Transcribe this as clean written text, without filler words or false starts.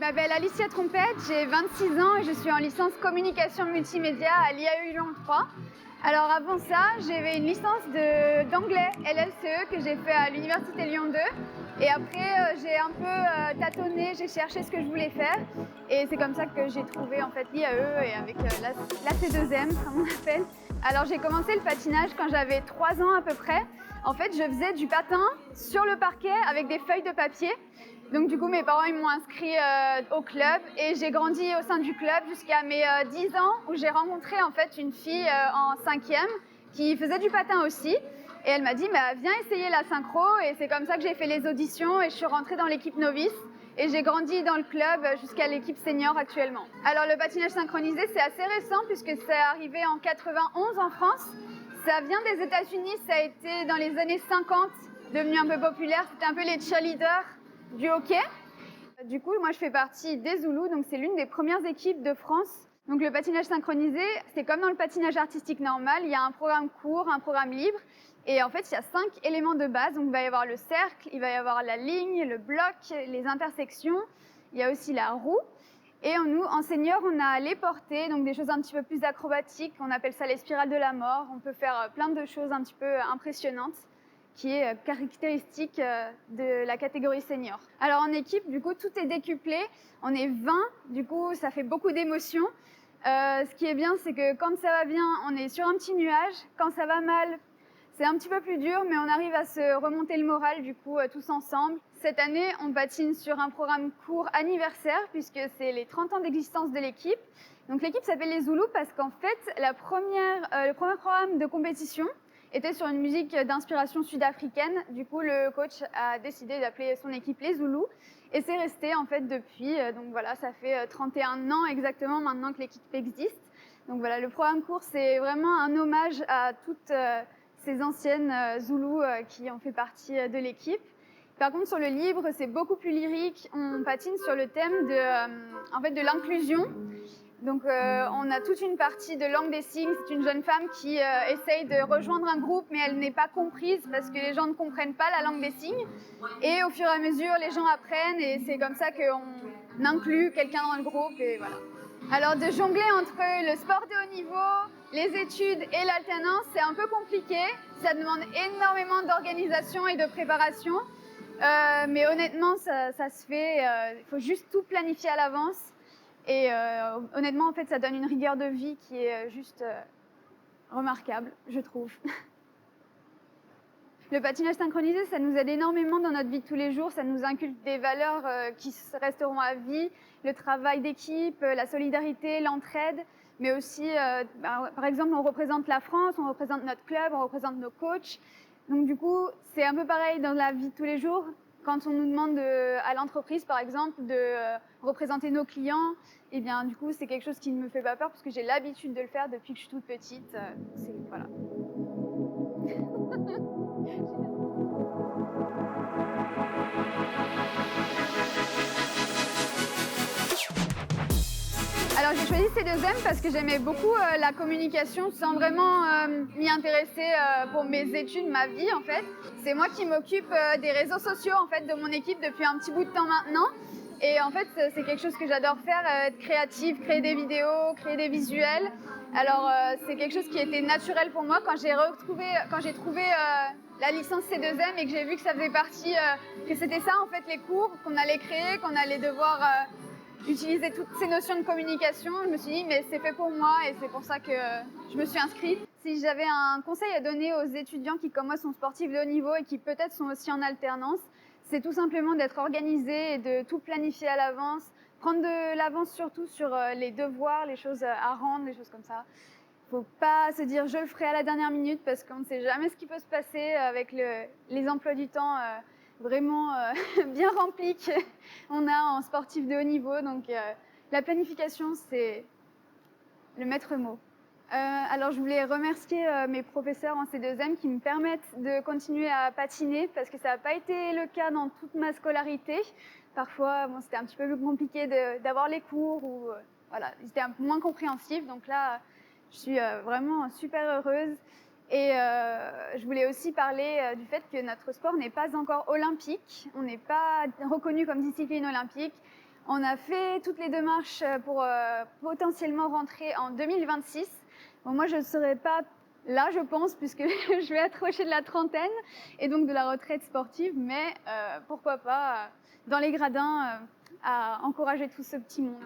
m'appelle Alicia Trompette, j'ai 26 ans et je suis en licence communication multimédia à l'IAE Lyon 3. Alors avant ça, j'avais une licence d'anglais LLCE que j'ai fait à l'Université Lyon 2. Et après, j'ai un peu tâtonné, j'ai cherché ce que je voulais faire. Et c'est comme ça que j'ai trouvé en fait l'IAE et avec la C2M, comme on appelle. Alors j'ai commencé le patinage quand j'avais 3 ans à peu près. En fait, je faisais du patin sur le parquet avec des feuilles de papier. Donc du coup, mes parents ils m'ont inscrit au club et j'ai grandi au sein du club jusqu'à mes 10 ans où j'ai rencontré en fait une fille en 5e qui faisait du patin aussi. Et elle m'a dit, bah, viens essayer la synchro. Et c'est comme ça que j'ai fait les auditions et je suis rentrée dans l'équipe novice. Et j'ai grandi dans le club jusqu'à l'équipe senior actuellement. Alors le patinage synchronisé, c'est assez récent puisque c'est arrivé en 91 en France. Ça vient des États-Unis, ça a été dans les années 50, devenu un peu populaire. C'était un peu les cheerleaders du hockey. Du coup, moi je fais partie des Zoulous, donc c'est l'une des premières équipes de France. Donc le patinage synchronisé, c'est comme dans le patinage artistique normal, il y a un programme court, un programme libre. Et en fait, il y a 5 éléments de base. Donc il va y avoir le cercle, il va y avoir la ligne, le bloc, les intersections. Il y a aussi la roue. Et nous, en senior, on a les portées, donc des choses un petit peu plus acrobatiques. On appelle ça les spirales de la mort. On peut faire plein de choses un petit peu impressionnantes, qui est caractéristique de la catégorie senior. Alors en équipe, du coup, tout est décuplé. On est 20, du coup, ça fait beaucoup d'émotions. Ce qui est bien, c'est que quand ça va bien, on est sur un petit nuage. Quand ça va mal, c'est un petit peu plus dur, mais on arrive à se remonter le moral, du coup, tous ensemble. Cette année, on patine sur un programme court anniversaire, puisque c'est les 30 ans d'existence de l'équipe. Donc l'équipe s'appelle les Zoulous parce qu'en fait, le premier programme de compétition était sur une musique d'inspiration sud-africaine. Du coup, le coach a décidé d'appeler son équipe les Zoulous. Et c'est resté en fait depuis. Donc voilà, ça fait 31 ans exactement maintenant que l'équipe existe. Donc voilà, le programme court, c'est vraiment un hommage à toutes ces anciennes Zoulous qui ont fait partie de l'équipe. Par contre, sur le libre, c'est beaucoup plus lyrique. On patine sur le thème de l'inclusion. Donc, on a toute une partie de langue des signes. C'est une jeune femme qui essaye de rejoindre un groupe, mais elle n'est pas comprise parce que les gens ne comprennent pas la langue des signes. Et au fur et à mesure, les gens apprennent et c'est comme ça qu'on inclut quelqu'un dans le groupe. Et voilà. Alors, de jongler entre le sport de haut niveau, les études et l'alternance, c'est un peu compliqué. Ça demande énormément d'organisation et de préparation. Mais honnêtement, ça se fait. Il faut juste tout planifier à l'avance. Et honnêtement, en fait, ça donne une rigueur de vie qui est juste remarquable, je trouve. Le patinage synchronisé, ça nous aide énormément dans notre vie de tous les jours. Ça nous inculque des valeurs qui resteront à vie. Le travail d'équipe, la solidarité, l'entraide. Mais aussi, par exemple, on représente la France, on représente notre club, on représente nos coachs. Donc du coup, c'est un peu pareil dans la vie de tous les jours. Quand on nous demande à l'entreprise, par exemple, de représenter nos clients, eh bien, du coup, c'est quelque chose qui ne me fait pas peur parce que j'ai l'habitude de le faire depuis que je suis toute petite. Voilà. Alors j'ai choisi C2M parce que j'aimais beaucoup la communication sans vraiment m'y intéresser pour mes études, ma vie en fait. C'est moi qui m'occupe des réseaux sociaux en fait de mon équipe depuis un petit bout de temps maintenant. Et en fait c'est quelque chose que j'adore faire, être créative, créer des vidéos, créer des visuels. Alors c'est quelque chose qui était naturel pour moi quand j'ai trouvé la licence C2M et que j'ai vu que ça faisait partie, que c'était ça en fait les cours qu'on allait créer, qu'on allait devoir utiliser toutes ces notions de communication. Je me suis dit, mais c'est fait pour moi et c'est pour ça que je me suis inscrite. Si j'avais un conseil à donner aux étudiants qui, comme moi, sont sportifs de haut niveau et qui peut-être sont aussi en alternance, c'est tout simplement d'être organisé et de tout planifier à l'avance, prendre de l'avance surtout sur les devoirs, les choses à rendre, les choses comme ça. Il ne faut pas se dire je le ferai à la dernière minute parce qu'on ne sait jamais ce qui peut se passer avec les emplois du temps vraiment bien remplis qu'on a en sportif de haut niveau. Donc la planification, c'est le maître mot. Alors je voulais remercier mes professeurs en C2M qui me permettent de continuer à patiner parce que ça n'a pas été le cas dans toute ma scolarité. Parfois, bon, c'était un petit peu plus compliqué d'avoir les cours ou voilà, c'était un peu moins compréhensif. Donc là, je suis vraiment super heureuse. Et je voulais aussi parler du fait que notre sport n'est pas encore olympique. On n'est pas reconnu comme discipline olympique. On a fait toutes les démarches pour potentiellement rentrer en 2026. Bon, moi, je ne serai pas là, je pense, puisque je vais approcher de la trentaine et donc de la retraite sportive, mais pourquoi pas dans les gradins à encourager tout ce petit monde.